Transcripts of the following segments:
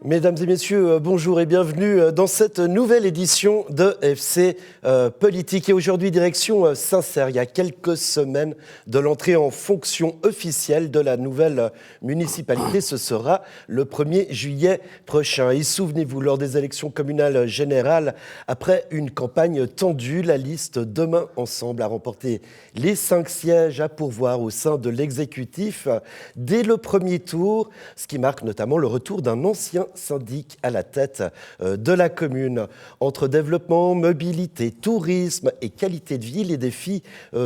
Mesdames et messieurs, bonjour et bienvenue dans cette nouvelle édition de FC Politique. Et aujourd'hui, direction Saint-Cergue, il y a quelques semaines de l'entrée en fonction officielle de la nouvelle municipalité. Ce sera le 1er juillet prochain. Et souvenez-vous, lors des élections communales générales, après une campagne tendue, la liste Demain Ensemble a remporté les 5 sièges à pourvoir au sein de l'exécutif dès le premier tour, ce qui marque notamment le retour d'un ancien syndic à la tête de la commune. Entre développement, mobilité, tourisme et qualité de vie, les défis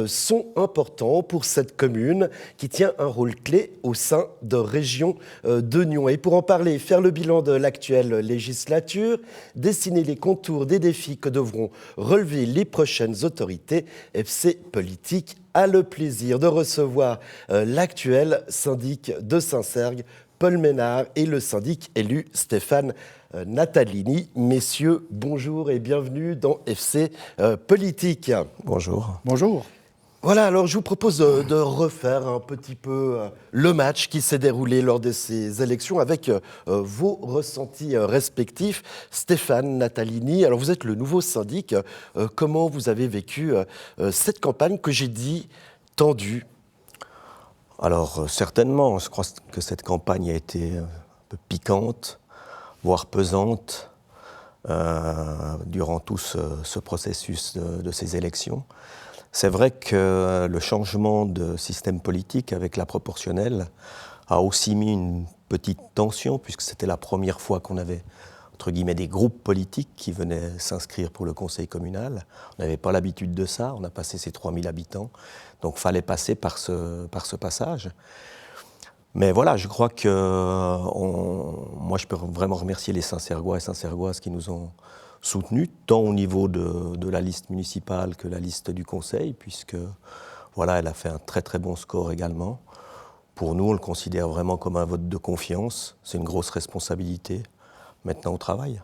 sont importants pour cette commune qui tient un rôle clé au sein de Région de Nyon. Et pour en parler, faire le bilan de l'actuelle législature, dessiner les contours des défis que devront relever les prochaines autorités, FC Politique a le plaisir de recevoir l'actuel syndic de Saint-Cergue, Paul Ménard, et le syndic élu Stéphane Natalini. Messieurs, bonjour et bienvenue dans FC Politique. Bonjour. Bonjour. Voilà, alors je vous propose de refaire un petit peu le match qui s'est déroulé lors de ces élections avec vos ressentis respectifs. Stéphane Natalini, alors vous êtes le nouveau syndic. Comment vous avez vécu cette campagne que j'ai dit tendue ? Alors certainement, je crois que cette campagne a été un peu piquante, voire pesante, durant tout ce processus de ces élections. C'est vrai que le changement de système politique avec la proportionnelle a aussi mis une petite tension, puisque c'était la première fois qu'on avait, entre guillemets, des groupes politiques qui venaient s'inscrire pour le conseil communal. On n'avait pas l'habitude de ça, on a passé ces 3000 habitants, donc il fallait passer par ce passage. Mais voilà, je crois que moi je peux vraiment remercier les Saint-Cergois et Saint-Cergoises qui nous ont soutenus, tant au niveau de la liste municipale que la liste du conseil, puisque voilà, elle a fait un très très bon score également. Pour nous, on le considère vraiment comme un vote de confiance, c'est une grosse responsabilité. Maintenant au travail.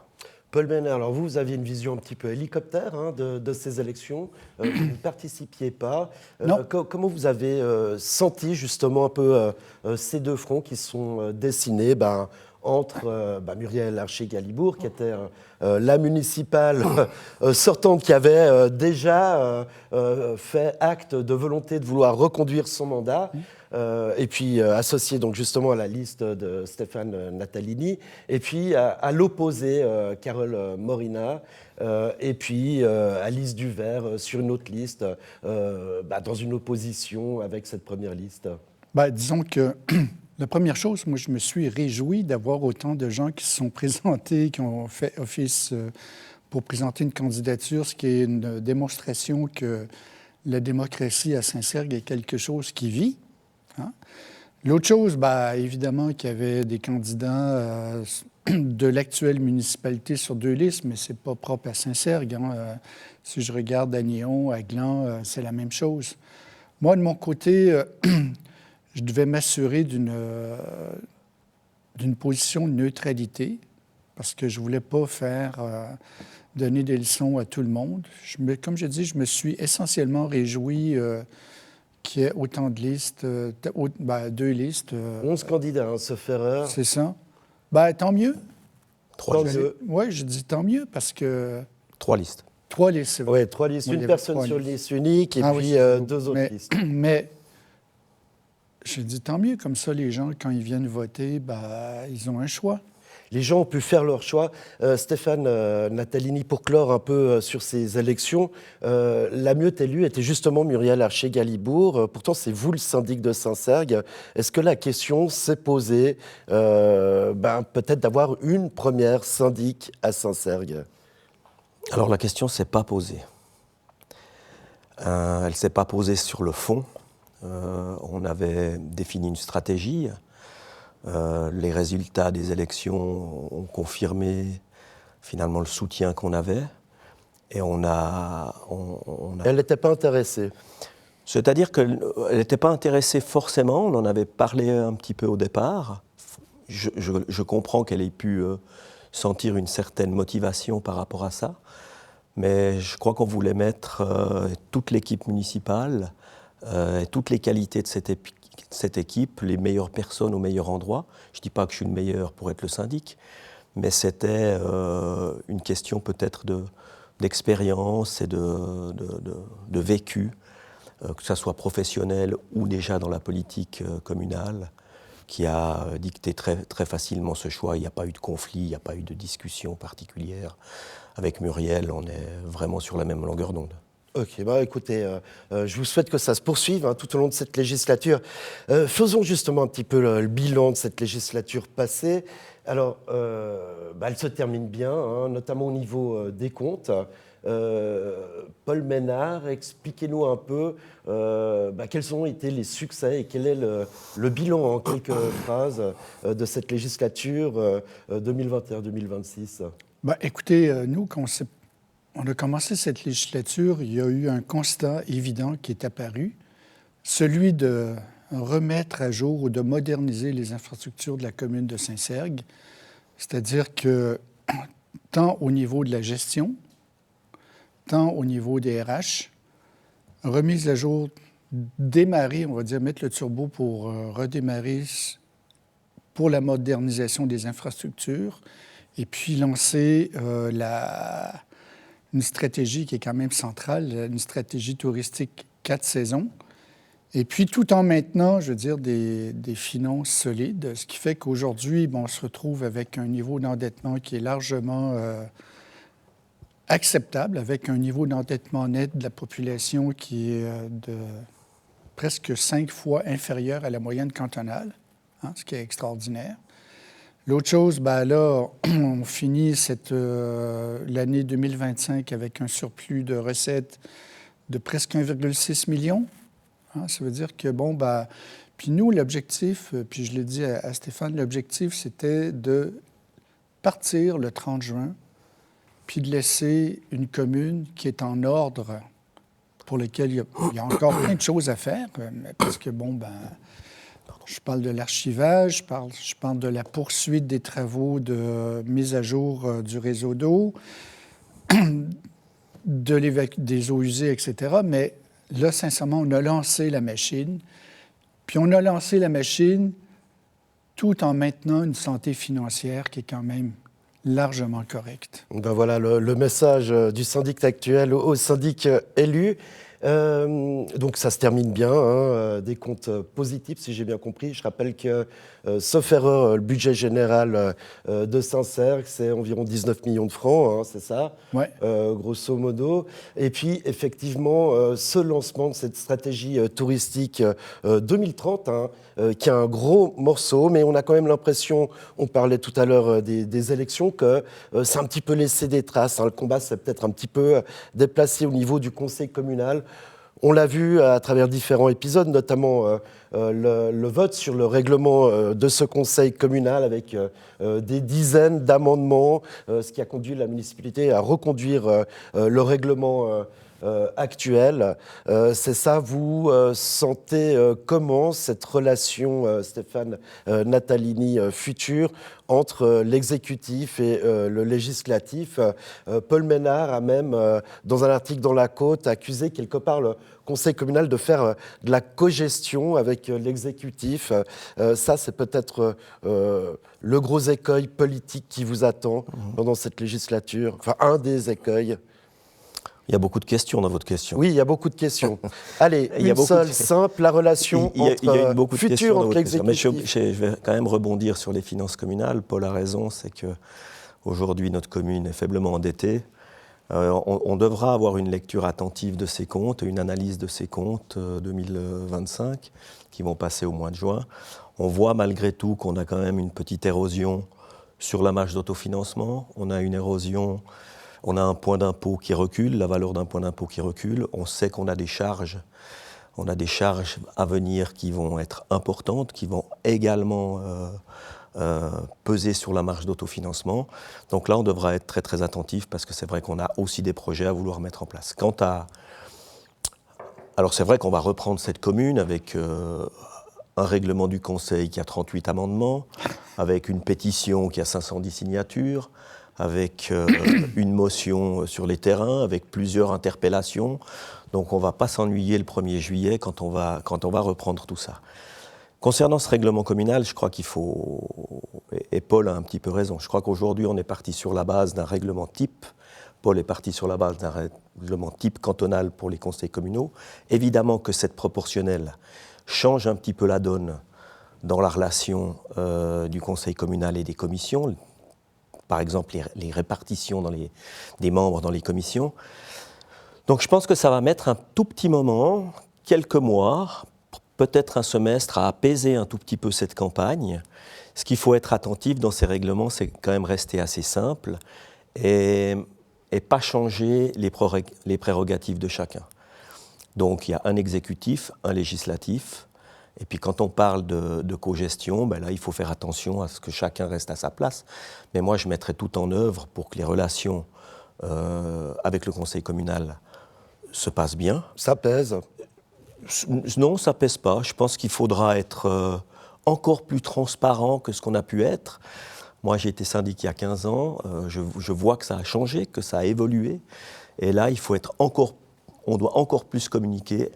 Paul Ménard, alors vous aviez une vision un petit peu hélicoptère de ces élections, vous ne participiez pas. Comment vous avez senti justement un peu ces deux fronts qui sont dessinés entre Muriel Archer-Galibourg, qui était la municipale sortante, qui avait déjà fait acte de volonté de vouloir reconduire son mandat, et puis associé donc justement à la liste de Stéphane Natalini, et puis à l'opposé Carole Morina, et puis Alice Duvert sur une autre liste, dans une opposition avec cette première liste. Disons que la première chose, moi, je me suis réjoui d'avoir autant de gens qui se sont présentés, qui ont fait office pour présenter une candidature, ce qui est une démonstration que la démocratie à Saint-Cergue est quelque chose qui vit. Hein? L'autre chose, évidemment qu'il y avait des candidats de l'actuelle municipalité sur 2 listes, mais ce n'est pas propre à Saint-Cergue. Hein? Si je regarde à Nyon, à Gland, c'est la même chose. Moi, de mon côté, je devais m'assurer d'une position de neutralité parce que je ne voulais pas donner des leçons à tout le monde. Comme je dis, je me suis essentiellement réjoui qu'il y ait autant de listes, 2 listes. 11 candidats, sauf erreur. C'est ça. Tant mieux. 3 listes. Oui, je dis tant mieux parce que... 3 listes. 3 listes, c'est vrai. Oui, 3 listes. Une personne sur liste unique et puis 2 autres listes. Mais je dis tant mieux, comme ça, les gens, quand ils viennent voter, ils ont un choix. Les gens ont pu faire leur choix. Stéphane Natalini, pour clore un peu sur ces élections, la mieux élue était justement Muriel Archer-Galibourg. Pourtant, c'est vous le syndic de Saint-Cergue. Est-ce que la question s'est posée peut-être d'avoir une première syndic à Saint-Cergue ? Alors la question ne s'est pas posée. Elle ne s'est pas posée sur le fond. On avait défini une stratégie. Les résultats des élections ont confirmé finalement le soutien qu'on avait. Et Elle n'était pas intéressée. C'est-à-dire qu'elle n'était pas intéressée forcément. On en avait parlé un petit peu au départ. Je comprends qu'elle ait pu sentir une certaine motivation par rapport à ça. Mais je crois qu'on voulait mettre toute l'équipe municipale et toutes les qualités de cette équipe, les meilleures personnes au meilleur endroit. Je ne dis pas que je suis le meilleur pour être le syndic, mais c'était une question peut-être d'expérience et de vécu, que ce soit professionnel ou déjà dans la politique communale, qui a dicté très, très facilement ce choix. Il n'y a pas eu de conflit, il n'y a pas eu de discussion particulière. Avec Muriel, on est vraiment sur la même longueur d'onde. Ok, bah écoutez, je vous souhaite que ça se poursuive tout au long de cette législature. Faisons justement un petit peu le bilan de cette législature passée. Alors, elle se termine bien, notamment au niveau des comptes. Paul Ménard, expliquez-nous un peu quels ont été les succès et quel est le bilan en quelques phrases de cette législature 2021-2026. Écoutez, nous, quand on a commencé cette législature, il y a eu un constat évident qui est apparu, celui de remettre à jour ou de moderniser les infrastructures de la commune de Saint-Sergue, c'est-à-dire que tant au niveau de la gestion, tant au niveau des RH, remise à jour, démarrer, on va dire, mettre le turbo pour redémarrer pour la modernisation des infrastructures et puis lancer une stratégie qui est quand même centrale, une stratégie touristique 4 saisons, et puis tout en maintenant, je veux dire, des finances solides, ce qui fait qu'aujourd'hui, on se retrouve avec un niveau d'endettement qui est largement acceptable, avec un niveau d'endettement net de la population qui est de presque 5 fois inférieur à la moyenne cantonale, ce qui est extraordinaire. L'autre chose, là, on finit l'année 2025 avec un surplus de recettes de presque 1,6 million. Ça veut dire que, puis nous, l'objectif, puis je l'ai dit à Stéphane, l'objectif, c'était de partir le 30 juin, puis de laisser une commune qui est en ordre, pour lequel il y a encore plein de choses à faire, parce que, je parle de l'archivage, je parle de la poursuite des travaux de mise à jour du réseau d'eau, des eaux usées, etc. Mais là, sincèrement, on a lancé la machine. Puis on a lancé la machine tout en maintenant une santé financière qui est quand même largement correcte. Voilà le message du syndic actuel au syndic élu. Donc ça se termine bien, des comptes positifs si j'ai bien compris. Je rappelle que, sauf erreur, le budget général de Saint-Sergue, c'est environ 19 millions de francs, c'est ça, ouais. Grosso modo. Et puis effectivement, ce lancement de cette stratégie touristique 2030, qui est un gros morceau, mais on a quand même l'impression, on parlait tout à l'heure des élections, que c'est un petit peu laissé des traces. Le combat s'est peut-être un petit peu déplacé au niveau du conseil communal. On l'a vu à travers différents épisodes, notamment le vote sur le règlement de ce conseil communal avec des dizaines d'amendements, ce qui a conduit la municipalité à reconduire le règlement actuel. C'est ça, vous sentez comment cette relation, Stéphane Natalini, future entre l'exécutif et le législatif? Paul Ménard a même, dans un article dans La Côte, accusé quelque part le conseil communal de faire de la cogestion avec l'exécutif. Ça, c'est peut-être le gros écueil politique qui vous attend pendant cette législature, enfin un des écueils. Il y a beaucoup de questions dans votre question. Oui, il y a beaucoup de questions. Allez, une seule, simple, la relation future entre l'exécutif. Mais je vais quand même rebondir sur les finances communales. Paul a raison, c'est qu'aujourd'hui, notre commune est faiblement endettée. On devra avoir une lecture attentive de ces comptes, une analyse de ces comptes 2025, qui vont passer au mois de juin. On voit malgré tout qu'on a quand même une petite érosion sur la marge d'autofinancement. On a une érosion... On a un point d'impôt qui recule, la valeur d'un point d'impôt qui recule. On sait qu'on a des charges. On a des charges à venir qui vont être importantes, qui vont également peser sur la marge d'autofinancement. Donc là, on devra être très très attentif parce que c'est vrai qu'on a aussi des projets à vouloir mettre en place. Alors c'est vrai qu'on va reprendre cette commune avec un règlement du Conseil qui a 38 amendements, avec une pétition qui a 510 signatures, avec une motion sur les terrains, avec plusieurs interpellations. Donc on ne va pas s'ennuyer le 1er juillet quand on va reprendre tout ça. Concernant ce règlement communal, je crois qu'il faut, et Paul a un petit peu raison, je crois qu'aujourd'hui on est parti sur la base d'un règlement type. Paul est parti sur la base d'un règlement type cantonal pour les conseils communaux. Évidemment que cette proportionnelle change un petit peu la donne dans la relation du conseil communal et des commissions, par exemple les répartitions des membres dans les commissions. Donc je pense que ça va mettre un tout petit moment, quelques mois, peut-être un semestre, à apaiser un tout petit peu cette campagne. Ce qu'il faut être attentif dans ces règlements, c'est quand même rester assez simple et pas changer les prérogatives de chacun. Donc il y a un exécutif, un législatif, et puis quand on parle de cogestion, ben là il faut faire attention à ce que chacun reste à sa place. Mais moi je mettrai tout en œuvre pour que les relations avec le conseil communal se passent bien. Ça pèse? Non, ça pèse pas. Je pense qu'il faudra être encore plus transparent que ce qu'on a pu être. Moi, j'ai été syndic il y a 15 ans. Je vois que ça a changé, que ça a évolué. Et là, on doit encore plus communiquer,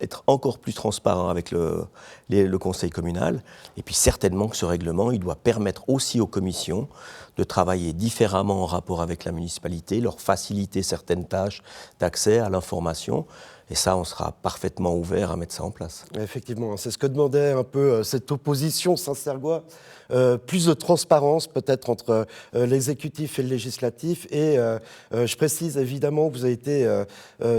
être encore plus transparent avec le conseil communal. Et puis certainement que ce règlement, il doit permettre aussi aux commissions de travailler différemment en rapport avec la municipalité, leur faciliter certaines tâches d'accès à l'information. Et ça, on sera parfaitement ouvert à mettre ça en place. Effectivement, c'est ce que demandait un peu cette opposition Saint-Sergois. Plus de transparence peut-être entre l'exécutif et le législatif. Et je précise évidemment que vous avez été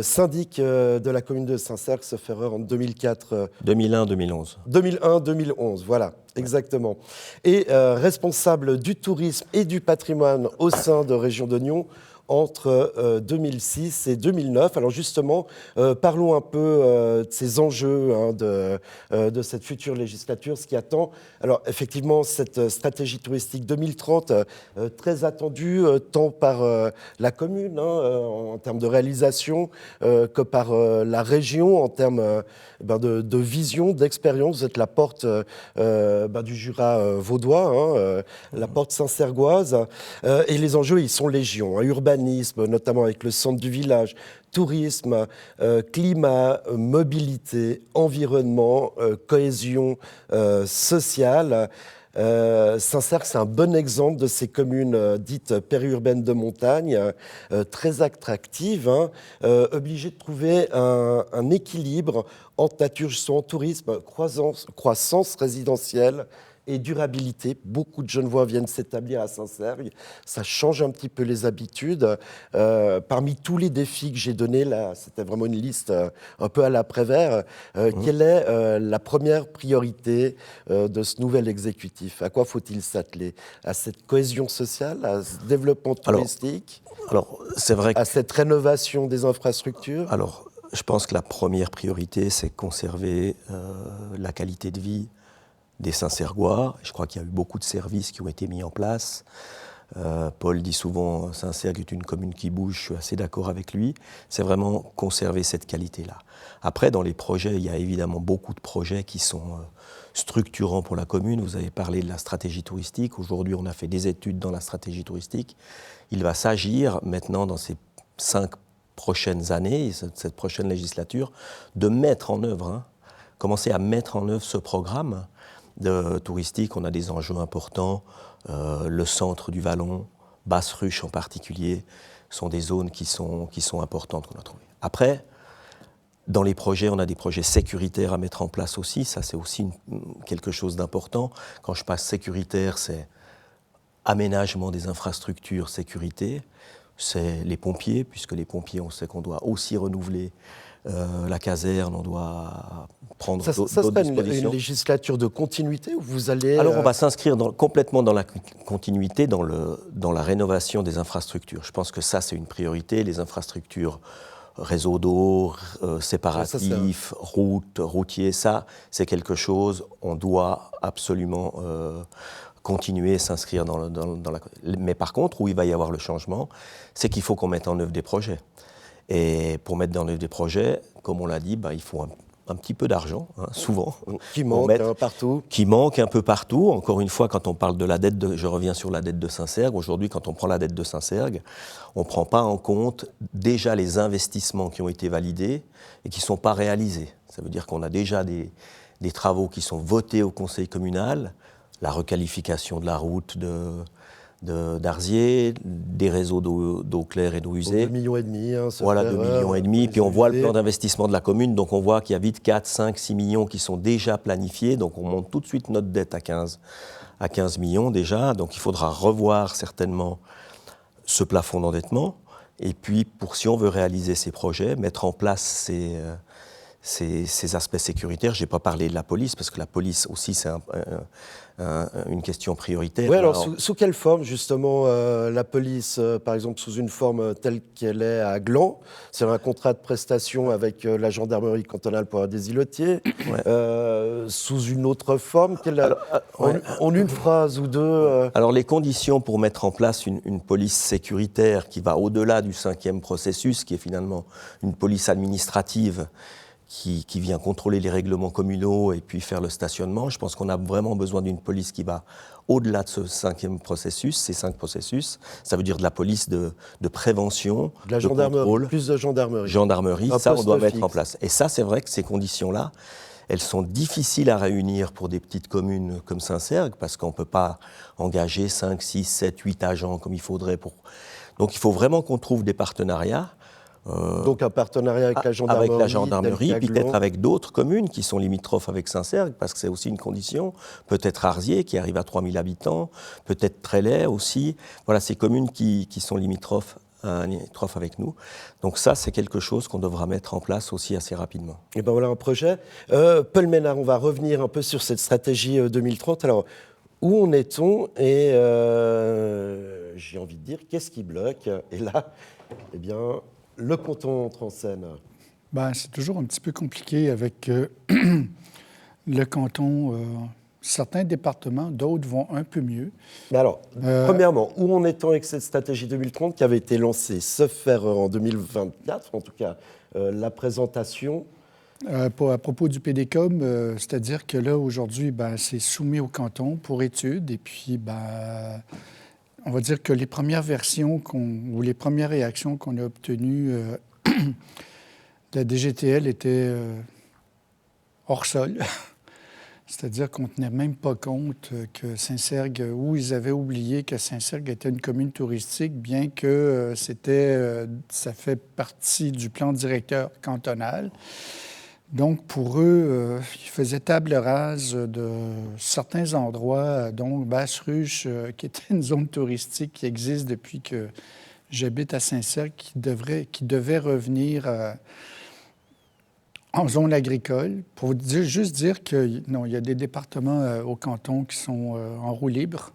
syndic de la commune de Saint-Cergue, sauf erreur, en 2004. 2001-2011. 2001-2011, voilà, exactement. Et responsable du tourisme et du patrimoine au sein de Région d'Oignon entre 2006 et 2009. Alors justement, parlons un peu de ces enjeux de cette future législature, ce qui attend. Alors effectivement, cette stratégie touristique 2030, très attendue tant par la commune en termes de réalisation que par la région en termes de vision, d'expérience. Vous êtes la porte du Jura vaudois, la porte saint-sergoise. Et les enjeux, ils sont légion. Urbanisme, notamment avec le centre du village, tourisme, climat, mobilité, environnement, cohésion sociale. Saint-Cergue, c'est un bon exemple de ces communes dites périurbaines de montagne, très attractives, obligées de trouver un équilibre entre nature, justement, tourisme, croissance résidentielle et durabilité. Beaucoup de Genevois viennent s'établir à Saint-Cergue. Ça change un petit peu les habitudes. Parmi tous les défis que j'ai donnés, là, c'était vraiment une liste un peu à l'après-vert. Quelle est la première priorité de ce nouvel exécutif? À quoi faut-il s'atteler? À cette cohésion sociale, à ce développement touristique, alors c'est vrai à cette rénovation des infrastructures? Alors, je pense que la première priorité, c'est conserver la qualité de vie des Saint-Sergois. Je crois qu'il y a eu beaucoup de services qui ont été mis en place. Paul dit souvent Saint-Cergue est une commune qui bouge, je suis assez d'accord avec lui. C'est vraiment conserver cette qualité-là. Après, dans les projets, il y a évidemment beaucoup de projets qui sont structurants pour la commune. Vous avez parlé de la stratégie touristique. Aujourd'hui, on a fait des études dans la stratégie touristique. Il va s'agir maintenant, dans ces 5 prochaines années, cette prochaine législature, de mettre en œuvre, commencer à mettre en œuvre ce programme touristique. On a des enjeux importants. Le centre du Vallon, Basse-Ruche en particulier, sont des zones qui sont importantes qu'on a trouvées. Après, dans les projets, on a des projets sécuritaires à mettre en place aussi. Ça, c'est aussi quelque chose d'important. Quand je passe sécuritaire, c'est aménagement des infrastructures, sécurité. C'est les pompiers, puisque les pompiers, on sait qu'on doit aussi renouveler la caserne, on doit prendre d'autres dispositions. Ça serait une législature de continuité où vous allez... Alors on va s'inscrire complètement dans la continuité, dans la rénovation des infrastructures. Je pense que ça, c'est une priorité. Les infrastructures, réseau d'eau, séparatifs, routes, routiers, ça, c'est quelque chose, on doit absolument continuer à s'inscrire dans la... Mais par contre, où il va y avoir le changement, c'est qu'il faut qu'on mette en œuvre des projets. Et pour mettre en œuvre des projets, comme on l'a dit, il faut un petit peu d'argent, souvent. Qui manque partout. Qui manque un peu partout. Encore une fois, quand on parle de la dette, je reviens sur la dette de Saint-Cergue. Aujourd'hui, quand on prend la dette de Saint-Cergue, on ne prend pas en compte déjà les investissements qui ont été validés et qui ne sont pas réalisés. Ça veut dire qu'on a déjà des des travaux qui sont votés au conseil communal, la requalification de la route d'Arzier, des réseaux d'eau claire et d'eau usée. 2,5 millions, hein, voilà, 2,5 millions. Puis on voit le plan d'investissement de la commune, donc on voit qu'il y a vite 4, 5, 6 millions qui sont déjà planifiés, donc on monte tout de suite notre dette à 15 millions déjà, donc il faudra revoir certainement ce plafond d'endettement, et puis si on veut réaliser ces projets, mettre en place ces aspects sécuritaires. Je n'ai pas parlé de la police, parce que la police aussi, c'est une question prioritaire. Oui, alors sous quelle forme, justement, la police, par exemple, sous une forme telle qu'elle est à Gland, c'est un contrat de prestation avec la gendarmerie cantonale pour des îlotiers, sous une autre forme, en une phrase ou deux Alors, les conditions pour mettre en place une police sécuritaire qui va au-delà du 5e processus, qui est finalement une police administrative, qui vient contrôler les règlements communaux et puis faire le stationnement. Je pense qu'on a vraiment besoin d'une police qui va au-delà de ce 5e processus, ces 5 processus. Ça veut dire de la police de prévention, de la gendarmerie, contrôle. Plus de gendarmerie. Gendarmerie, ça on doit mettre en place. Et ça, c'est vrai que ces conditions-là, elles sont difficiles à réunir pour des petites communes comme Saint-Cergue, parce qu'on ne peut pas engager 5, 6, 7, 8 agents comme il faudrait. Donc il faut vraiment qu'on trouve des partenariats. Donc un partenariat avec la gendarmerie, puis peut-être avec d'autres communes qui sont limitrophes avec Saint-Cergue, parce que c'est aussi une condition. Peut-être Arzier, qui arrive à 3000 habitants, peut-être Trélay aussi. Voilà, ces communes qui sont limitrophes avec nous. Donc ça, c'est quelque chose qu'on devra mettre en place aussi assez rapidement. Et bien voilà un projet. Paul Ménard, on va revenir un peu sur cette stratégie 2030. Alors, où en est-on? Et j'ai envie de dire, qu'est-ce qui bloque? Et là, eh bien, le canton entre en scène. Ben, c'est toujours un petit peu compliqué avec le canton. Certains départements, d'autres vont un peu mieux. Mais alors, premièrement, où en est-on avec cette stratégie 2030 qui avait été lancée, sauf faire en 2024, en tout cas la présentation? À propos du PDCOM, c'est-à-dire que là, aujourd'hui, c'est soumis au canton pour étude, et puis on va dire que les premières versions ou les premières réactions qu'on a obtenues de la DGTL étaient hors sol. C'est-à-dire qu'on ne tenait même pas compte que Saint-Cergue, ou ils avaient oublié que Saint-Cergue était une commune touristique, bien que ça fait partie du plan directeur cantonal. Donc, pour eux, ils faisaient table rase de certains endroits, dont Basse-Ruche, qui était une zone touristique qui existe depuis que j'habite à Saint-Cergue, qui devait revenir en zone agricole. Pour juste dire que non, il y a des départements au canton qui sont en roue libre.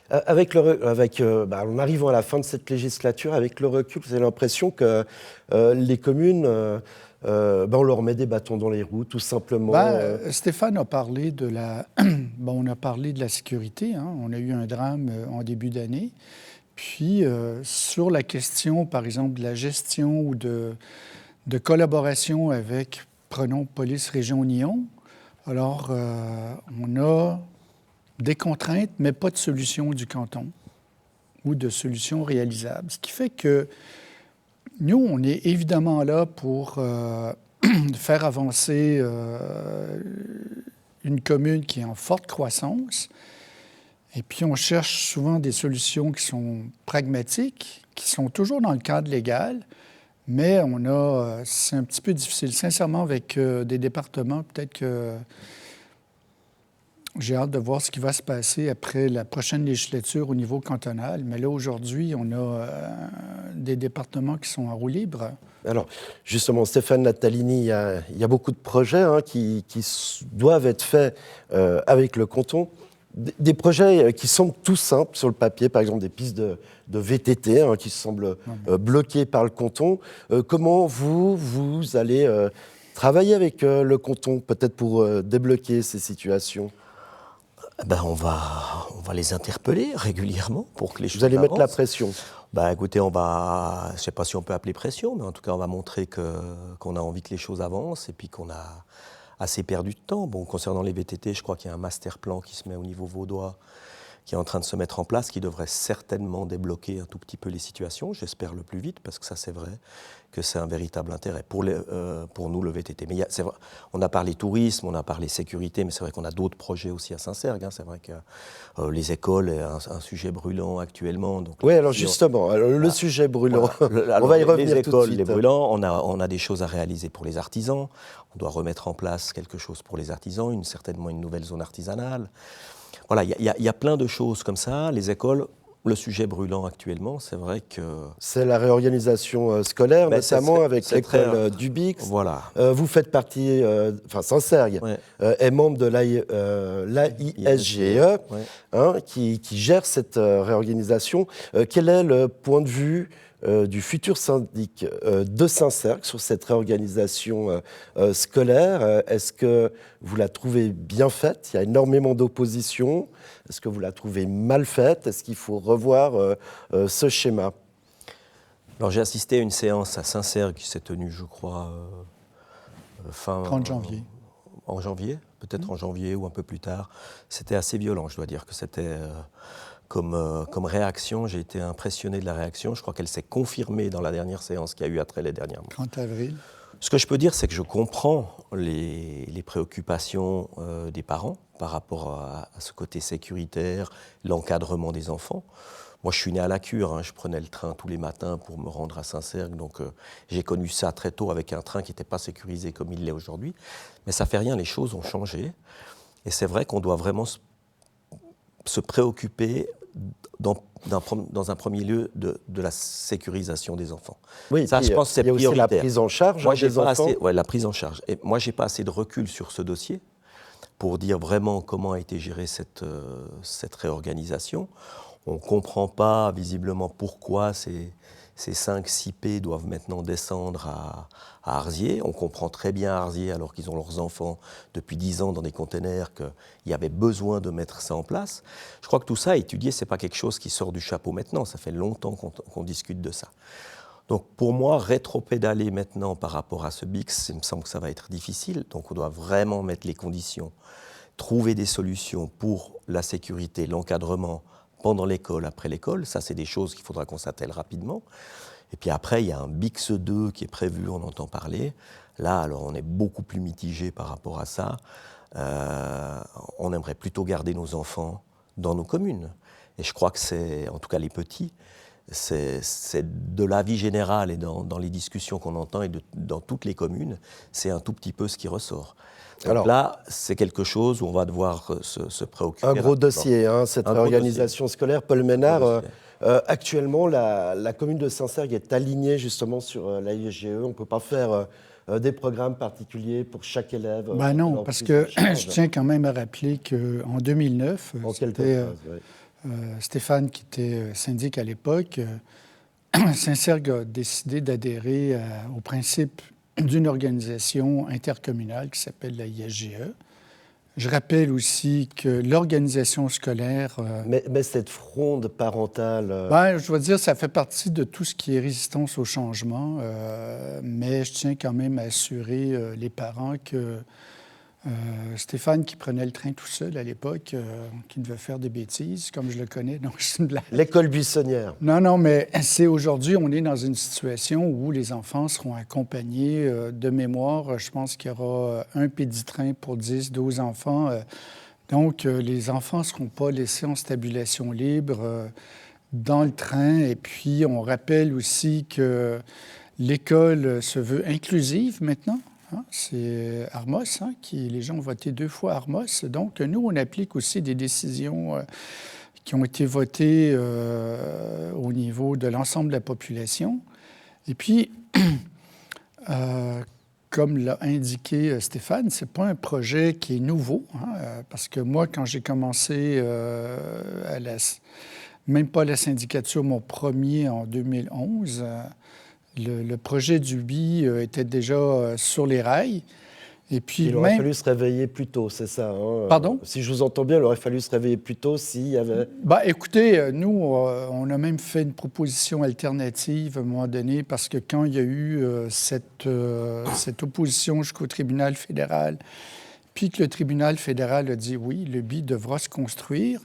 En arrivant à la fin de cette législature, avec le recul, vous avez l'impression que les communes... on leur met des bâtons dans les roues, tout simplement. Stéphane a parlé de on a parlé de la sécurité. Hein. On a eu un drame en début d'année. Puis, sur la question, par exemple, de la gestion ou de collaboration avec, prenons Police Région Nyon, alors on a des contraintes, mais pas de solution du canton ou de solution réalisable. Ce qui fait que nous, on est évidemment là pour faire avancer une commune qui est en forte croissance. Et puis, on cherche souvent des solutions qui sont pragmatiques, qui sont toujours dans le cadre légal, mais c'est un petit peu difficile. Sincèrement, avec des départements, peut-être que j'ai hâte de voir ce qui va se passer après la prochaine législature au niveau cantonal. Mais là, aujourd'hui, on a des départements qui sont en roue libre. Alors, justement, Stéphane Natalini, il y a beaucoup de projets qui doivent être faits avec le canton. Des projets qui semblent tout simples sur le papier, par exemple des pistes de VTT qui semblent bloquées par le canton. Comment vous allez travailler avec le canton, peut-être pour débloquer ces situations? On va les interpeller régulièrement pour que les choses avancent. Vous allez mettre la pression? Écoutez, je ne sais pas si on peut appeler pression, mais en tout cas, on va montrer qu'on a envie que les choses avancent et puis qu'on a assez perdu de temps. Concernant les VTT, je crois qu'il y a un master plan qui se met au niveau vaudois, qui est en train de se mettre en place, qui devrait certainement débloquer un tout petit peu les situations, j'espère le plus vite, parce que ça c'est vrai que c'est un véritable intérêt pour nous, le VTT. Mais c'est vrai, on a parlé tourisme, on a parlé sécurité, mais c'est vrai qu'on a d'autres projets aussi à Saint-Cergue. C'est vrai que les écoles est un sujet brûlant actuellement. Donc, oui, alors justement, le sujet brûlant, voilà. On va y revenir les tout de écoles, suite. les brûlants, on a des choses à réaliser pour les artisans. On doit remettre en place quelque chose pour les artisans, certainement une nouvelle zone artisanale. Voilà, il y a plein de choses comme ça. Les écoles, le sujet brûlant actuellement, c'est vrai que... C'est la réorganisation scolaire, notamment avec l'école du BIX. Voilà. Vous faites partie, Saint-Cergue est membre de l'AISGE, qui gère cette réorganisation. Quel est le point de vue du futur syndic de Saint-Cergue sur cette réorganisation scolaire? Est-ce que vous la trouvez bien faite? Il y a énormément d'opposition. Est-ce que vous la trouvez mal faite? Est-ce qu'il faut revoir ce schéma? Alors, j'ai assisté à une séance à Saint-Cergue qui s'est tenue, je crois, fin... 30 janvier. En janvier, peut-être en janvier ou un peu plus tard. C'était assez violent, je dois dire que c'était... Comme réaction, j'ai été impressionné de la réaction. Je crois qu'elle s'est confirmée dans la dernière séance qu'il y a eu à Trélé dernièrement. 30 avril. Ce que je peux dire, c'est que je comprends les préoccupations des parents par rapport à ce côté sécuritaire, l'encadrement des enfants. Moi, je suis né à la Cure, je prenais le train tous les matins pour me rendre à Saint-Cergue, donc j'ai connu ça très tôt avec un train qui n'était pas sécurisé comme il l'est aujourd'hui. Mais ça ne fait rien, les choses ont changé. Et c'est vrai qu'on doit vraiment se préoccuper dans un premier lieu de la sécurisation des enfants. Oui, ça, je pense que c'est prioritaire. Il y a aussi la prise en charge des enfants. La prise en charge. Et moi, je n'ai pas assez de recul sur ce dossier pour dire vraiment comment a été gérée cette réorganisation. On ne comprend pas visiblement pourquoi ces 5-6 P doivent maintenant descendre à Arzier. On comprend très bien à Arzier, alors qu'ils ont leurs enfants depuis 10 ans dans des containers, qu'il y avait besoin de mettre ça en place. Je crois que tout ça, étudier, ce n'est pas quelque chose qui sort du chapeau maintenant. Ça fait longtemps qu'on discute de ça. Donc pour moi, rétropédaler maintenant par rapport à ce BIX, il me semble que ça va être difficile. Donc on doit vraiment mettre les conditions, trouver des solutions pour la sécurité, l'encadrement, pendant l'école, après l'école. Ça, c'est des choses qu'il faudra qu'on s'attelle rapidement. Et puis après, il y a un BIX 2 qui est prévu, on entend parler. Là, alors, on est beaucoup plus mitigé par rapport à ça. On aimerait plutôt garder nos enfants dans nos communes. Et je crois que c'est, en tout cas les petits, c'est de l'avis général et dans les discussions qu'on entend et dans toutes les communes, c'est un tout petit peu ce qui ressort. Donc alors, là, c'est quelque chose où on va devoir se préoccuper. Un gros dossier, cette réorganisation scolaire. Paul Ménard, actuellement, la commune de Saint-Cergue est alignée justement sur l'AISGE. On ne peut pas faire des programmes particuliers pour chaque élève. Non, parce que je tiens quand même à rappeler qu'en 2009, c'était Stéphane qui était syndic à l'époque. Saint-Cergue a décidé d'adhérer au principe d'une organisation intercommunale qui s'appelle la ISGE. Je rappelle aussi que l'organisation scolaire... Mais cette fronde parentale... je dois dire, ça fait partie de tout ce qui est résistance au changement, mais je tiens quand même à assurer les parents que Stéphane, qui prenait le train tout seul à l'époque, qui devait faire des bêtises, comme je le connais, donc c'est une blague. L'école buissonnière. Non, mais c'est aujourd'hui, on est dans une situation où les enfants seront accompagnés de mémoire. Je pense qu'il y aura un péditrain pour 10, 12 enfants. Donc, les enfants ne seront pas laissés en stabulation libre dans le train. Et puis, on rappelle aussi que l'école se veut inclusive maintenant. C'est Armos, les gens ont voté 2 fois Armos. Donc, nous, on applique aussi des décisions qui ont été votées au niveau de l'ensemble de la population. Et puis, comme l'a indiqué Stéphane, ce n'est pas un projet qui est nouveau, parce que moi, quand j'ai commencé même pas la syndicature, mon premier en 2011, le projet du BI était déjà sur les rails. Et puis il aurait fallu se réveiller plus tôt, c'est ça? Pardon? Si je vous entends bien, il aurait fallu se réveiller plus tôt s'il y avait... Écoutez, nous, on a même fait une proposition alternative à un moment donné, parce que quand il y a eu cette opposition jusqu'au tribunal fédéral, puis que le tribunal fédéral a dit oui, le BI devra se construire,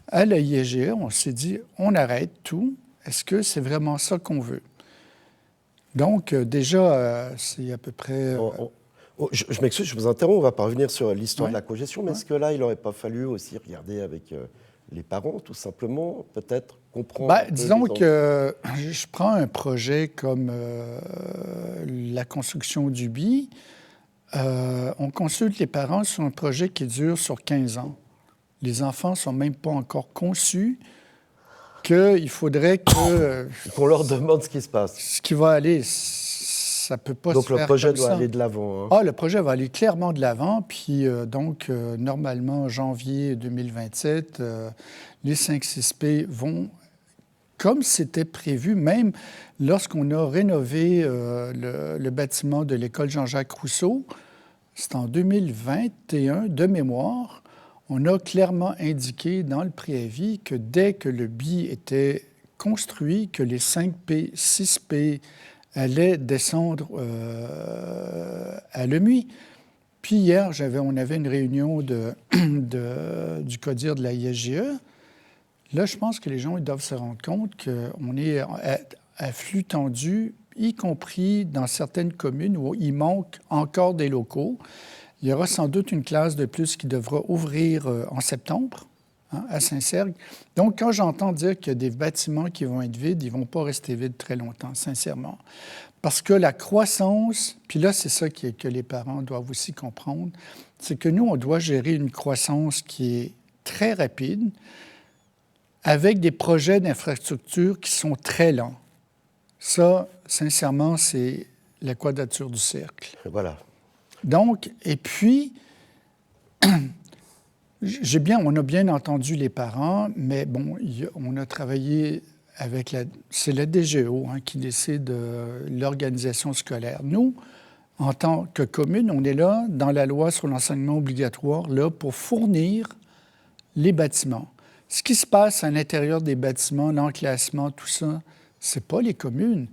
à la ISGE, on s'est dit, on arrête tout. Est-ce que c'est vraiment ça qu'on veut? Donc, déjà, c'est à peu près... Je m'excuse, je vous interromps, on va pas revenir sur l'histoire Ouais. de la cogestion, mais est-ce que là, il n'aurait pas fallu aussi regarder avec les parents, tout simplement, peut-être comprendre un peu disons les que je prends un projet comme la construction du BI. On consulte les parents sur un projet qui dure sur 15 ans. Les enfants ne sont même pas encore conçus qu'il faudrait que qu'on leur demande ce qui se passe. ce qui va aller, ça ne peut pas Donc se faire le projet comme doit ça. aller de l'avant. Hein. Ah, le projet va aller clairement de l'avant, puis normalement, janvier 2027, les 5-6P vont, comme c'était prévu, même lorsqu'on a rénové le bâtiment de l'école Jean-Jacques Rousseau, c'est en 2021, de mémoire, on a clairement indiqué dans le préavis que dès que le BI était construit, que les 5P, 6P allaient descendre à Lemuy. Puis hier, on avait une réunion du CODIR de la ISGE. Là, je pense que les gens ils doivent se rendre compte qu'on est à flux tendu, y compris dans certaines communes où il manque encore des locaux. Il y aura sans doute une classe de plus qui devra ouvrir en septembre, à Saint-Sergue. Donc, quand j'entends dire qu'il y a des bâtiments qui vont être vides, ils ne vont pas rester vides très longtemps, sincèrement. Parce que la croissance, puis là, c'est ça que les parents doivent aussi comprendre, c'est que nous, on doit gérer une croissance qui est très rapide, avec des projets d'infrastructure qui sont très lents. Ça, sincèrement, c'est la quadrature du cercle. Voilà. Donc, et puis, on a bien entendu les parents, mais bon, on a travaillé avec c'est la DGO qui décide de l'organisation scolaire. Nous, en tant que commune, on est là, dans la loi sur l'enseignement obligatoire, là, pour fournir les bâtiments. Ce qui se passe à l'intérieur des bâtiments, l'enclassement, tout ça, c'est pas les communes.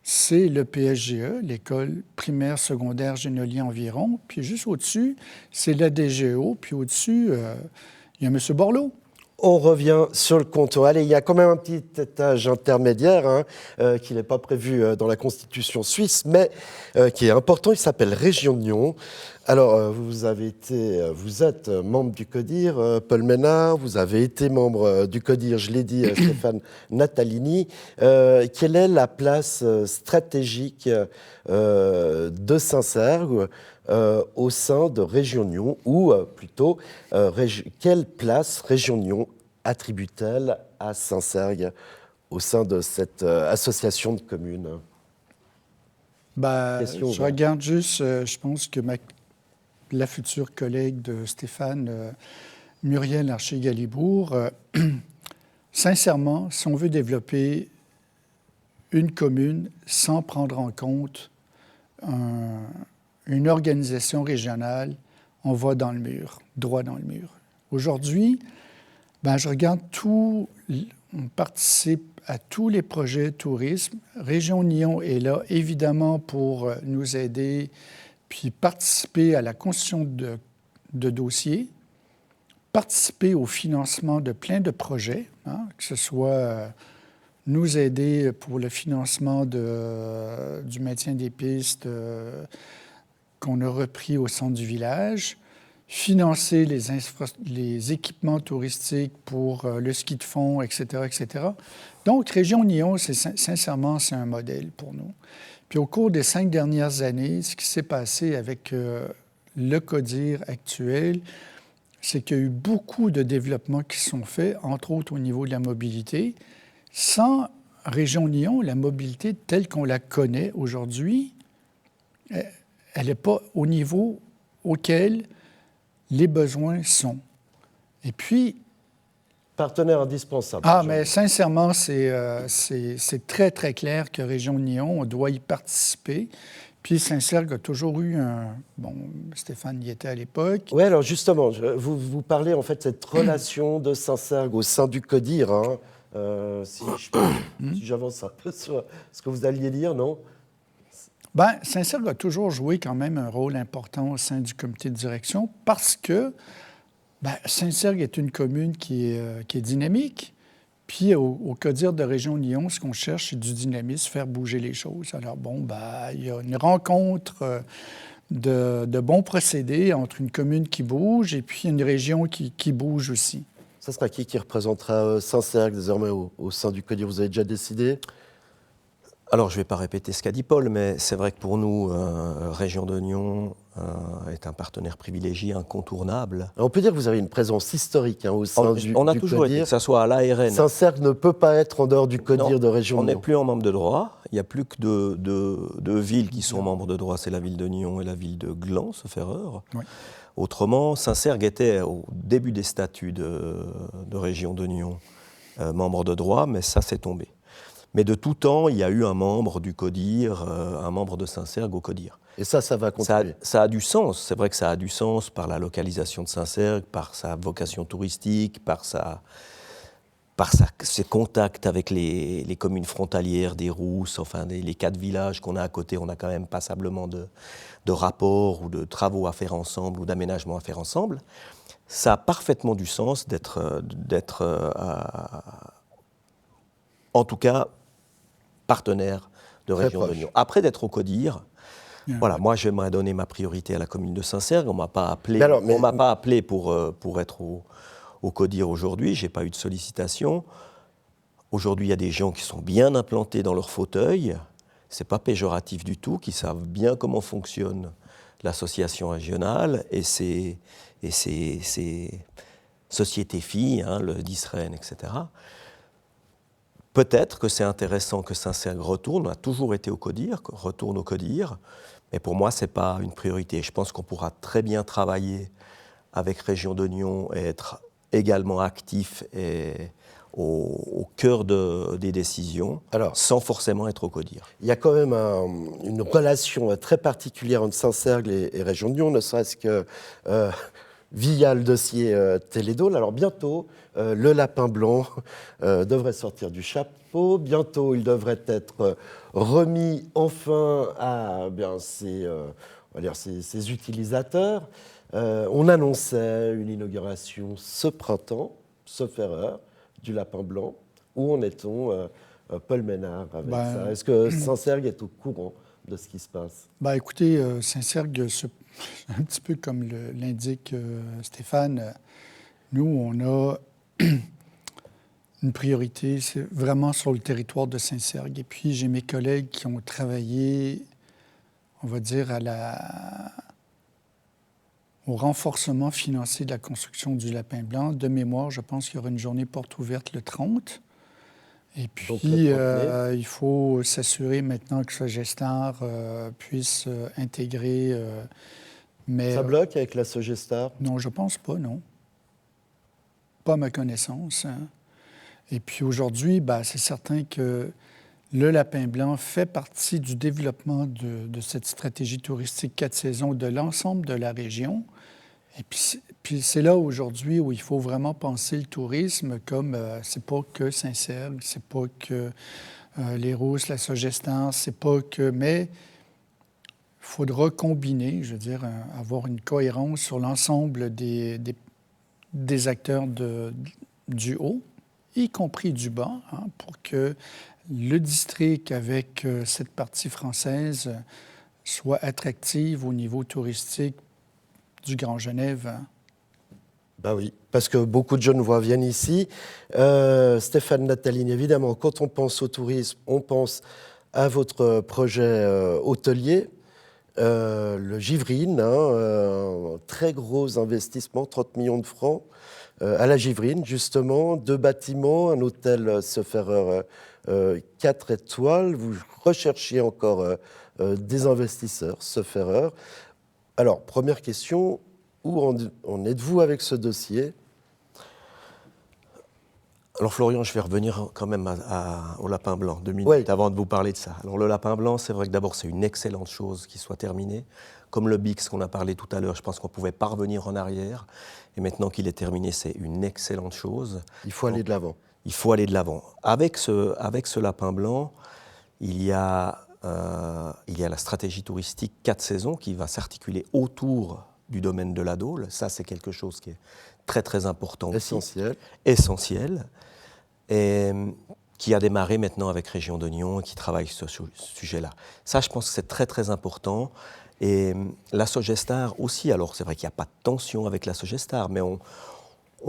C'est le PSGE, l'école primaire, secondaire, Génolien environ. Puis juste au-dessus, c'est la DGO. Puis au-dessus, il y a M. Borloo. On revient sur le comptoir. Allez, il y a quand même un petit étage intermédiaire qui n'est pas prévu dans la Constitution suisse, mais qui est important. Il s'appelle Région de Nyon. Alors, vous êtes membre du CODIR, Paul Ménard, vous avez été membre du CODIR, je l'ai dit, Stéphane Natalini. Quelle est la place stratégique de Saint-Sergue au sein de Région Nyon, ou plutôt, quelle place Région Nyon attribue-t-elle à Saint-Sergue au sein de cette association de communes? Je regarde juste, je pense que la future collègue de Stéphane, Muriel Archer-Galibourg, sincèrement, si on veut développer une commune sans prendre en compte une organisation régionale, on va dans le mur, droit dans le mur. Aujourd'hui, je regarde on participe à tous les projets tourisme. Région Nyon est là, évidemment, pour nous aider, puis participer à la constitution de dossiers, participer au financement de plein de projets, que ce soit nous aider pour le financement du maintien des pistes qu'on a repris au centre du village, financer les équipements touristiques pour le ski de fond, etc., etc. Donc, Région Nyon, sincèrement, c'est un modèle pour nous. Puis au cours des 5 dernières années, ce qui s'est passé avec le CODIR actuel, c'est qu'il y a eu beaucoup de développements qui sont faits, entre autres au niveau de la mobilité. Sans Région Nyon, la mobilité telle qu'on la connaît aujourd'hui, elle n'est pas au niveau auquel les besoins sont. Et puis... Partenaire indispensable. Mais sincèrement, c'est très, très clair que Région Nyon, on doit y participer. Puis Saint-Sergue a toujours eu Stéphane y était à l'époque. Oui, alors justement, vous parlez en fait de cette relation de Saint-Sergue au sein du CODIR. Si j'avance un peu sur ce que vous alliez dire, non? Saint-Sergue a toujours joué quand même un rôle important au sein du comité de direction parce que Saint-Sergue est une commune qui est dynamique. Puis, au CODIR de Région Lyon, ce qu'on cherche, c'est du dynamisme, faire bouger les choses. Alors, il y a une rencontre de bons procédés entre une commune qui bouge et puis une région qui bouge aussi. Ça sera qui représentera Saint-Sergue désormais au sein du CODIR? Vous avez déjà décidé? Alors, je ne vais pas répéter ce qu'a dit Paul, mais c'est vrai que pour nous, Région de Lyon est un partenaire privilégié, incontournable. On peut dire que vous avez une présence historique au sein du On a toujours CODIR. été, que ce soit à l'ARN. Saint-Sergue ne peut pas être en dehors du CODIR de Région de On Lyon. n'est plus en membre de droit. Il n'y a plus que deux villes qui sont membres de droit, c'est la ville de Nyon et la ville de Gland, sauf erreur. Oui. Autrement, Saint-Sergue était au début des statuts de Région de Nyon membre de droit, mais ça s'est tombé. Mais de tout temps, il y a eu un membre du CODIR, un membre de Saint-Sergue au CODIR. Et ça va continuer. Ça a du sens. C'est vrai que ça a du sens par la localisation de Saint-Sergue, par sa vocation touristique, par ses contacts avec les communes frontalières des Rousses, enfin les 4 villages qu'on a à côté. On a quand même passablement de rapports ou de travaux à faire ensemble ou d'aménagements à faire ensemble. Ça a parfaitement du sens d'être en tout cas, partenaire de Région de Lyon. Après d'être au CODIR, voilà, moi j'aimerais donner ma priorité à la commune de Saint-Sergue. On ne m'a pas appelé pour être au CODIR aujourd'hui. Je n'ai pas eu de sollicitation. Aujourd'hui, il y a des gens qui sont bien implantés dans leur fauteuil. Ce n'est pas péjoratif du tout, qui savent bien comment fonctionne l'association régionale et ses sociétés filles, le DISREN, etc. Peut-être que c'est intéressant que Saint-Sergue retourne. On a toujours été au CODIR, retourne au CODIR. Mais pour moi, ce n'est pas une priorité. Je pense qu'on pourra très bien travailler avec Région de Lyon et être également actif et au cœur des décisions, sans forcément être au CODIR. Il y a quand même une relation très particulière entre Saint-Sergue et Région de Lyon, ne serait-ce que via le dossier Télédôle. Alors bientôt, le lapin blanc devrait sortir du chapeau. Bientôt, il devrait être remis enfin à ses utilisateurs. On annonçait une inauguration ce printemps, sauf erreur, du lapin blanc. Où en est-on, Paul Ménard, avec ça? Est-ce que Saint-Sergue est au courant de ce qui se passe? Écoutez, Saint-Sergue, un petit peu comme l'indique Stéphane, nous, on a une priorité, c'est vraiment sur le territoire de Saint-Sergue. Et puis, j'ai mes collègues qui ont travaillé, on va dire, au renforcement financier de la construction du Lapin Blanc. De mémoire, je pense qu'il y aura une journée porte ouverte le 30. Et puis, il faut s'assurer maintenant que ce Gestar puisse intégrer... Ça bloque avec la Sogestar? Non, je pense pas, non. Pas à ma connaissance. Hein. Et puis aujourd'hui, c'est certain que le Lapin Blanc fait partie du développement de cette stratégie touristique 4 saisons de l'ensemble de la région. Et puis c'est là aujourd'hui où il faut vraiment penser le tourisme comme c'est pas que Saint-Sergue, c'est pas que les Rousses, la Sogestar, c'est pas que... Mais il faudra combiner, je veux dire, avoir une cohérence sur l'ensemble des acteurs du haut, y compris du bas, pour que le district, avec cette partie française, soit attractive au niveau touristique du Grand Genève. Oui, parce que beaucoup de jeunes viennent ici. Stéphane Nataline, évidemment, quand on pense au tourisme, on pense à votre projet hôtelier, le Givrine, un très gros investissement, 30 millions de francs, à la Givrine, justement, 2 bâtiments, un hôtel sauf erreur 4 étoiles. Vous recherchiez encore des investisseurs, sauf erreur. Alors, première question, où en êtes-vous avec ce dossier? Alors Florian, je vais revenir quand même au Lapin Blanc, 2 minutes avant de vous parler de ça. Alors le Lapin Blanc, c'est vrai que d'abord c'est une excellente chose qu'il soit terminé. Comme le BIX qu'on a parlé tout à l'heure, je pense qu'on ne pouvait pas revenir en arrière. Et maintenant qu'il est terminé, c'est une excellente chose. Il faut aller de l'avant. Il faut aller de l'avant. Avec ce Lapin Blanc, il y a la stratégie touristique 4 saisons qui va s'articuler autour du domaine de la Dôle. Ça, c'est quelque chose qui est très très important aussi, Essentiel. et qui a démarré maintenant avec Région d'Oignon et qui travaille sur ce sujet-là. Ça, je pense que c'est très très important. Et la Sogestar aussi, alors c'est vrai qu'il n'y a pas de tension avec la Sogestar, mais on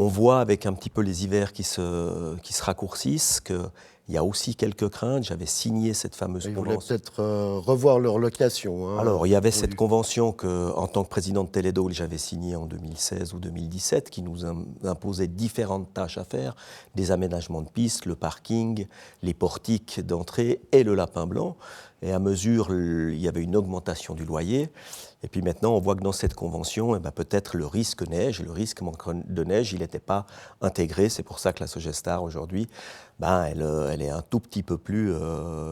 voit avec un petit peu les hivers qui se raccourcissent qu'il y a aussi quelques craintes. J'avais signé cette fameuse Ils convention. voulaient peut-être revoir leur location. Hein, Alors, il y avait cette convention que, en tant que président de Télédôle, j'avais signée en 2016 ou 2017, qui nous imposait différentes tâches à faire, des aménagements de pistes, le parking, les portiques d'entrée et le lapin blanc. Et à mesure, il y avait une augmentation du loyer. Et puis maintenant, on voit que dans cette convention, peut-être le risque neige, le risque manque de neige, il n'était pas intégré. C'est pour ça que la Sogestar, aujourd'hui, elle est un tout petit peu plus,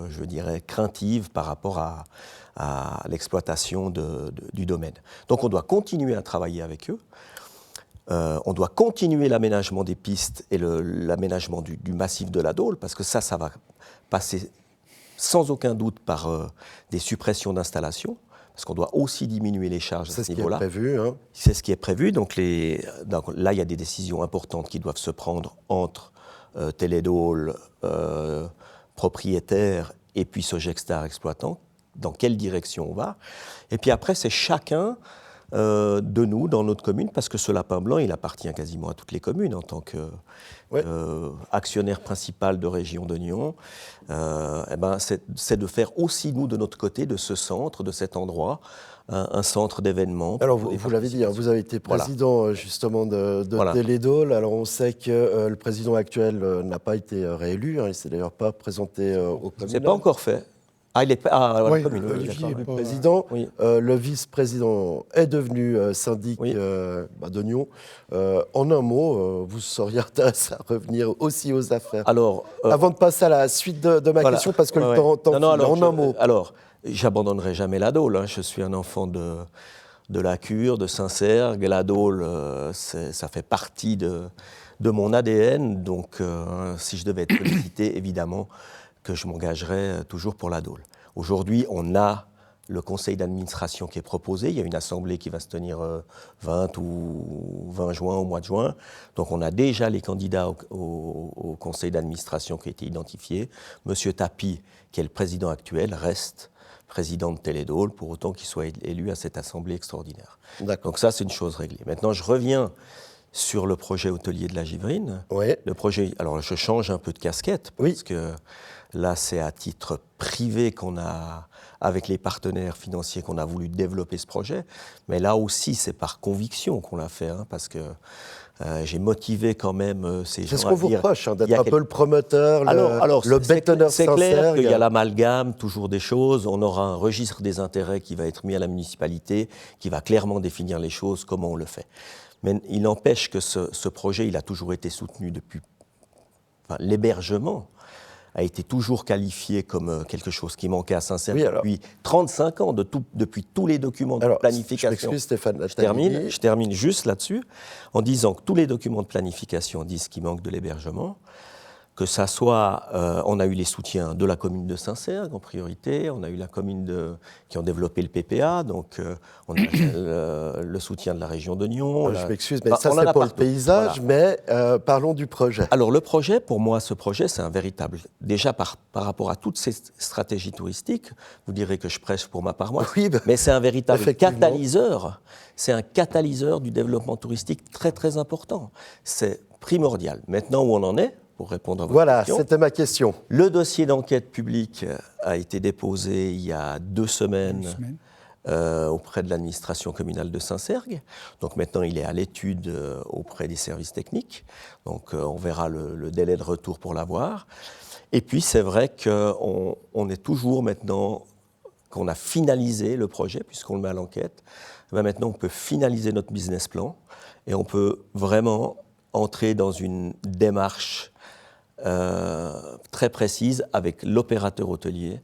je dirais, craintive par rapport à l'exploitation du domaine. Donc on doit continuer à travailler avec eux. On doit continuer l'aménagement des pistes et l'aménagement du massif de la Dôle, parce que ça va passer sans aucun doute par des suppressions d'installations, parce qu'on doit aussi diminuer les charges à ce niveau-là. C'est ce qui est prévu. Hein. C'est ce qui est prévu. Donc là, il y a des décisions importantes qui doivent se prendre entre Télédôle, propriétaire, et puis Sogextar, exploitant. Dans quelle direction on va. Et puis après, c'est chacun de nous, dans notre commune, parce que ce lapin blanc, il appartient quasiment à toutes les communes en tant qu'actionnaire principal de Région d'Oignon. C'est de faire aussi, nous, de notre côté, de ce centre, de cet endroit, un centre d'événements. Alors, vous l'avez dit, hein, vous avez été président justement de Télédôle. Alors, on sait que le président actuel n'a pas été réélu. Hein, il ne s'est d'ailleurs pas présenté au communal. Ce n'est pas encore fait. Ah, il est Oui, commune, Olivier le président. Oui. Le vice-président est devenu syndic d'Oignon. En un mot, vous seriez intéressé à revenir aussi aux affaires. Alors, avant de passer à la suite de ma question, parce que le temps file, en un mot. Alors, j'abandonnerai jamais la Dôle. Hein. Je suis un enfant de la Cure, de Saint-Cergue. La Dôle, ça fait partie de mon ADN. Donc, si je devais être sollicité, évidemment, que je m'engagerai toujours pour la Dôle. Aujourd'hui, on a le conseil d'administration qui est proposé. Il y a une assemblée qui va se tenir 20 juin, au mois de juin. Donc on a déjà les candidats au conseil d'administration qui ont été identifiés. Monsieur Tapi, qui est le président actuel, reste président de Télédôle, pour autant qu'il soit élu à cette assemblée extraordinaire. Donc ça, c'est une chose réglée. Maintenant, je reviens sur le projet hôtelier de la Givrine. Oui. Le projet, alors je change un peu de casquette, parce que là, c'est à titre privé qu'on a, avec les partenaires financiers, qu'on a voulu développer ce projet. Mais là aussi, c'est par conviction qu'on l'a fait, hein, parce que j'ai motivé quand même ces gens. C'est ce qu'on vous reproche, hein, d'être un peu le promoteur, le bétonneur sincère. C'est clair qu'il y a l'amalgame, toujours des choses. On aura un registre des intérêts qui va être mis à la municipalité, qui va clairement définir les choses, comment on le fait. Mais il n'empêche que ce projet, il a toujours été soutenu depuis... Enfin, l'hébergement a été toujours qualifié comme quelque chose qui manquait à Saint-Cergue depuis 35 ans, depuis tous les documents de planification. Je m'excuse, Stéphane. Je termine juste là-dessus, en disant que tous les documents de planification disent qu'il manque de l'hébergement, que ça soit, on a eu les soutiens de la commune de Saint-Cergue en priorité, on a eu la commune qui ont développé le PPA, donc on a le soutien de la région d'Oignon. Je m'excuse, mais ça c'est pour le paysage, mais parlons du projet. Alors le projet, pour moi, ce projet, c'est un véritable, déjà par rapport à toutes ces stratégies touristiques, vous direz que je prêche pour ma paroisse, mais c'est un véritable catalyseur, c'est un catalyseur du développement touristique très très important, c'est primordial. Maintenant où on en est, pour répondre à votre question. Voilà, c'était ma question. Le dossier d'enquête publique a été déposé il y a 2 semaines auprès de l'administration communale de Saint-Cergue. Donc maintenant, il est à l'étude auprès des services techniques. Donc on verra le délai de retour pour l'avoir. Et puis c'est vrai qu'on est toujours maintenant, qu'on a finalisé le projet, puisqu'on le met à l'enquête, maintenant on peut finaliser notre business plan et on peut vraiment entrer dans une démarche très précise avec l'opérateur hôtelier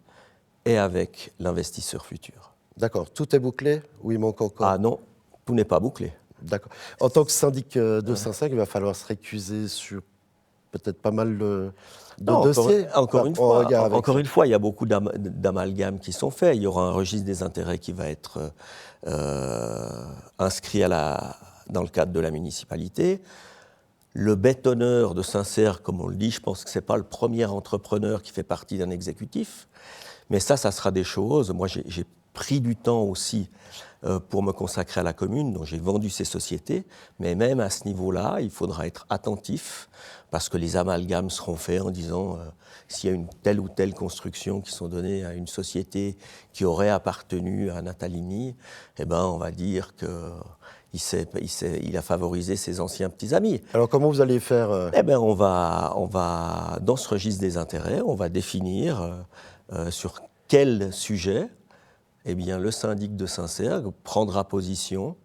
et avec l'investisseur futur. D'accord. Tout est bouclé ou il manque encore? Ah non, tout n'est pas bouclé. D'accord. En tant que syndic de Saint-Cergue, il va falloir se récuser sur peut-être pas mal de dossiers. Encore une fois, il y a beaucoup d'amalgames qui sont faits. Il y aura un registre des intérêts qui va être inscrit dans le cadre de la municipalité. Le bétonneur de Saint-Cergue, comme on le dit, je pense que ce n'est pas le premier entrepreneur qui fait partie d'un exécutif. Mais ça sera des choses. Moi, j'ai pris du temps aussi pour me consacrer à la commune, donc j'ai vendu ces sociétés. Mais même à ce niveau-là, il faudra être attentif, parce que les amalgames seront faits en disant s'il y a une telle ou telle construction qui sont données à une société qui aurait appartenu à Natalini, eh ben, on va dire qu'il a favorisé ses anciens petits amis. Alors comment vous allez faire Eh bien, on va, dans ce registre des intérêts, on va définir sur quel sujet eh bien, le syndic de Saint-Cergue prendra position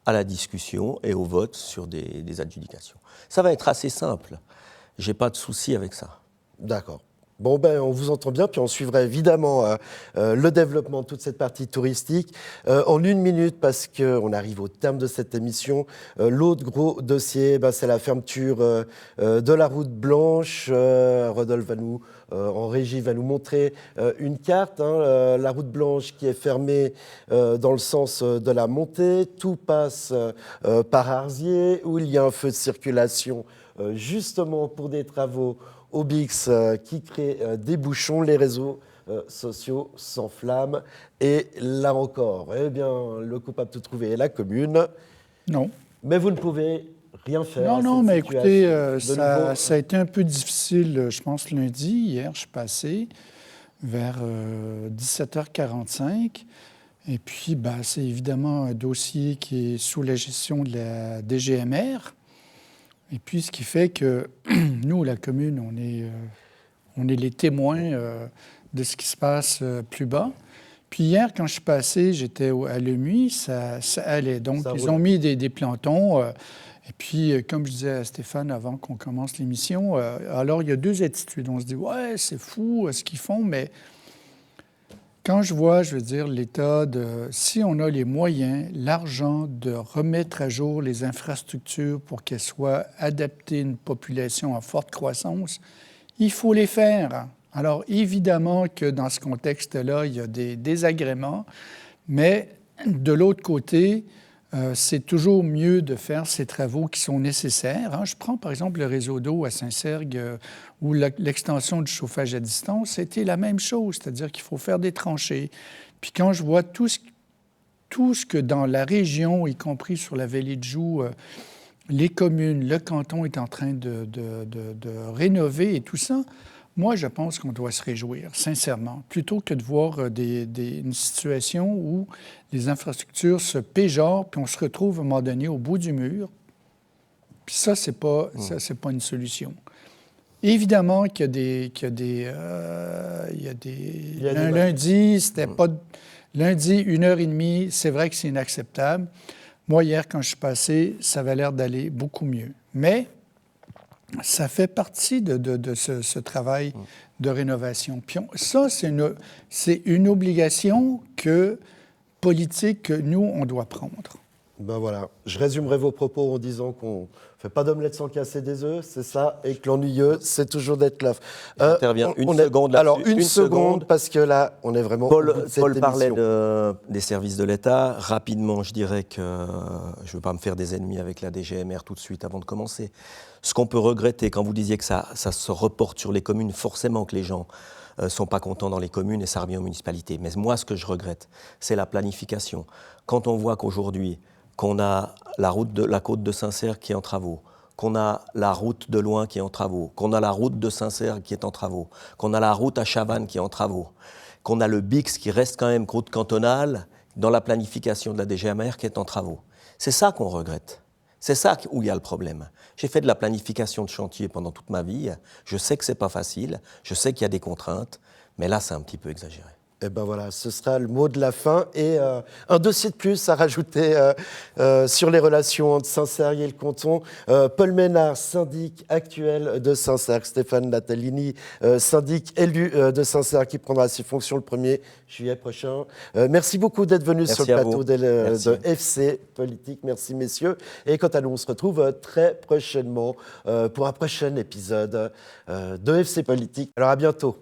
à la discussion et au vote sur des adjudications. Ça va être assez simple. Je n'ai pas de souci avec ça. D'accord. Bon, ben, on vous entend bien, puis on suivra évidemment le développement de toute cette partie touristique. En 1 minute, parce qu'on arrive au terme de cette émission, l'autre gros dossier, ben, c'est la fermeture de la route blanche. Rodolphe en régie va nous montrer une carte, la route blanche qui est fermée dans le sens de la montée. Tout passe par Arzier, où il y a un feu de circulation justement pour des travaux au BIX qui crée des bouchons, les réseaux sociaux s'enflamment. Et là encore, eh bien, le coupable de trouver est la commune. Non. Mais vous ne pouvez rien faire. Non, mais écoutez, ça a été un peu difficile, je pense, lundi. Hier, je suis passé vers 17h45. Et puis, c'est évidemment un dossier qui est sous la gestion de la DGMR. Et puis, ce qui fait que nous, la commune, on est les témoins de ce qui se passe plus bas. Puis hier, quand je suis passé, j'étais à Lemuy, ça allait. Donc, ils ont mis des plantons. Et puis, comme je disais à Stéphane avant qu'on commence l'émission, alors, il y a 2 attitudes. On se dit, ouais, c'est fou ce qu'ils font, mais quand je vois, je veux dire, l'État si on a les moyens, l'argent de remettre à jour les infrastructures pour qu'elles soient adaptées à une population en forte croissance, il faut les faire. Alors, évidemment que dans ce contexte-là, il y a des désagréments, mais de l'autre côté, c'est toujours mieux de faire ces travaux qui sont nécessaires. Je prends par exemple le réseau d'eau à Saint-Cergue où l'extension du chauffage à distance, c'était la même chose, c'est-à-dire qu'il faut faire des tranchées. Puis quand je vois tout ce que dans la région, y compris sur la vallée de Joux, les communes, le canton est en train de rénover et tout ça, moi, je pense qu'on doit se réjouir, sincèrement, plutôt que de voir une situation où les infrastructures se péjorent, puis on se retrouve à un moment donné au bout du mur. Puis ça, c'est pas une solution. Évidemment qu'il y a des lundi, c'était pas... Lundi, 1h30, c'est vrai que c'est inacceptable. Moi, hier, quand je suis passé, ça avait l'air d'aller beaucoup mieux. Mais ça fait partie de ce travail de rénovation. Puis ça, c'est une obligation politique que nous, on doit prendre. Ben voilà, je résumerai vos propos en disant qu'on ne fait pas d'omelette sans casser des œufs, c'est ça, et que l'ennuyeux, c'est toujours d'être lave. J'interviens une seconde là-dessus. Alors, une seconde, parce que là, on est vraiment au bout de cette Paul parlait émission. des services de l'État. Rapidement, je dirais que je ne veux pas me faire des ennemis avec la DGMR tout de suite avant de commencer. Ce qu'on peut regretter, quand vous disiez que ça se reporte sur les communes, forcément que les gens ne sont pas contents dans les communes et ça revient aux municipalités. Mais moi, ce que je regrette, c'est la planification. Quand on voit qu'aujourd'hui, qu'on a la côte de Saint-Cergue qui est en travaux, qu'on a la route de Loing qui est en travaux, qu'on a la route de Saint-Cergue qui est en travaux, qu'on a la route à Chavannes qui est en travaux, qu'on a le BIX qui reste quand même route cantonale dans la planification de la DGMR qui est en travaux. C'est ça qu'on regrette. C'est ça où il y a le problème. J'ai fait de la planification de chantier pendant toute ma vie. Je sais que c'est pas facile, je sais qu'il y a des contraintes, mais là, c'est un petit peu exagéré. Eh ben voilà, ce sera le mot de la fin et un dossier de plus à rajouter sur les relations entre Saint-Cergue et le canton. Paul Ménard, syndic actuel de Saint-Cergue, Stéphane Natalini, syndic élu de Saint-Cergue qui prendra ses fonctions le 1er juillet prochain. Merci beaucoup d'être venus sur le plateau de FC Politique. Merci messieurs. Et quant à nous, on se retrouve très prochainement pour un prochain épisode de FC Politique. Alors à bientôt.